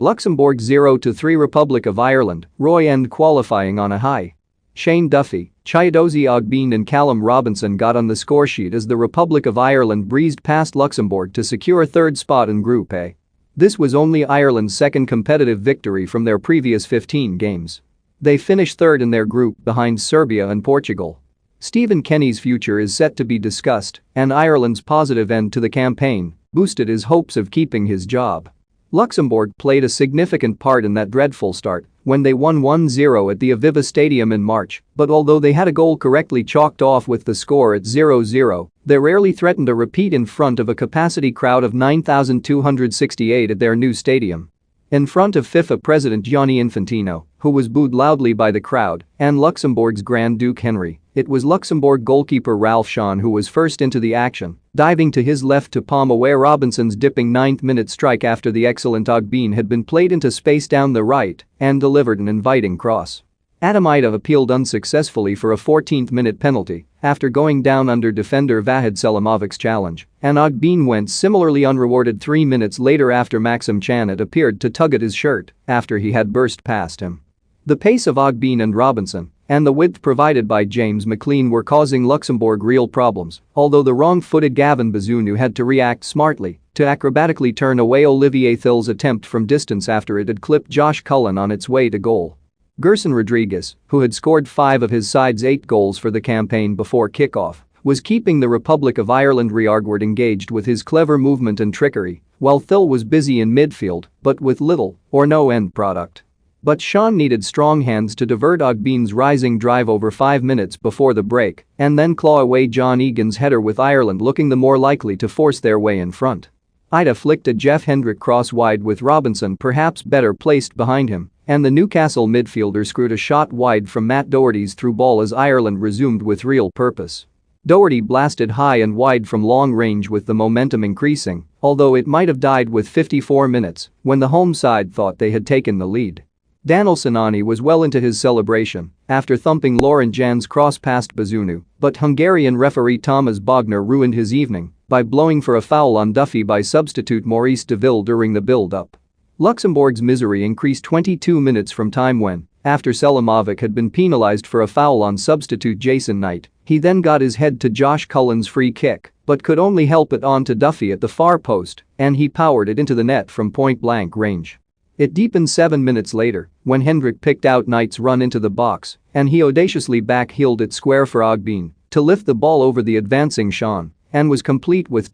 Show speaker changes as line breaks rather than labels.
Luxembourg 0-3 Republic of Ireland, ROI end qualifying on a high. Shane Duffy, Chiedozie Ogbene and Callum Robinson got on the scoresheet as the Republic of Ireland breezed past Luxembourg to secure third spot in Group A. This was only Ireland's second competitive victory from their previous 15 games. They finished third in their group behind Serbia and Portugal. Stephen Kenny's future is set to be discussed, and Ireland's positive end to the campaign boosted his hopes of keeping his job. Luxembourg played a significant part in that dreadful start when they won 1-0 at the Aviva Stadium in March, but although they had a goal correctly chalked off with the score at 0-0, they rarely threatened a repeat in front of a capacity crowd of 9,268 at their new stadium. In front of FIFA President Gianni Infantino, who was booed loudly by the crowd, and Luxembourg's Grand Duke Henry, it was Luxembourg goalkeeper Ralph Shawn who was first into the action, diving to his left to palm away Robinson's dipping 9th-minute strike after the excellent Ogbene had been played into space down the right and delivered an inviting cross. Adam Ida appealed unsuccessfully for a 14th-minute penalty after going down under defender Vahid Selamovic's challenge, and Ogbene went similarly unrewarded 3 minutes later after Maxim Chanat appeared to tug at his shirt after he had burst past him. The pace of Ogbene and Robinson and the width provided by James McLean were causing Luxembourg real problems, although the wrong-footed Gavin Bazunu had to react smartly to acrobatically turn away Olivier Thill's attempt from distance after it had clipped Josh Cullen on its way to goal. Gerson Rodriguez, who had scored 5 of his side's 8 goals for the campaign before kickoff, was keeping the Republic of Ireland rearward engaged with his clever movement and trickery, while Thill was busy in midfield but with little or no end product. But Shawn needed strong hands to divert Ogbene's rising drive over 5 minutes before the break and then claw away John Egan's header, with Ireland looking the more likely to force their way in front. Ida flicked a Jeff Hendrick cross wide with Robinson perhaps better placed behind him, and the Newcastle midfielder screwed a shot wide from Matt Doherty's through ball as Ireland resumed with real purpose. Doherty blasted high and wide from long range with the momentum increasing, although it might have died with 54 minutes when the home side thought they had taken the lead. Daniel Sinani was well into his celebration after thumping Laurent Jan's cross past Bazunu, but Hungarian referee Thomas Bogner ruined his evening by blowing for a foul on Duffy by substitute Maurice Deville during the build-up. Luxembourg's misery increased 22 minutes from time when, after Selamovic had been penalized for a foul on substitute Jason Knight, he then got his head to Josh Cullen's free kick but could only help it on to Duffy at the far post, and he powered it into the net from point-blank range. It deepened 7 minutes later when Hendrick picked out Knight's run into the box and he audaciously back-heeled it square for Ogbene to lift the ball over the advancing Shawn and was complete with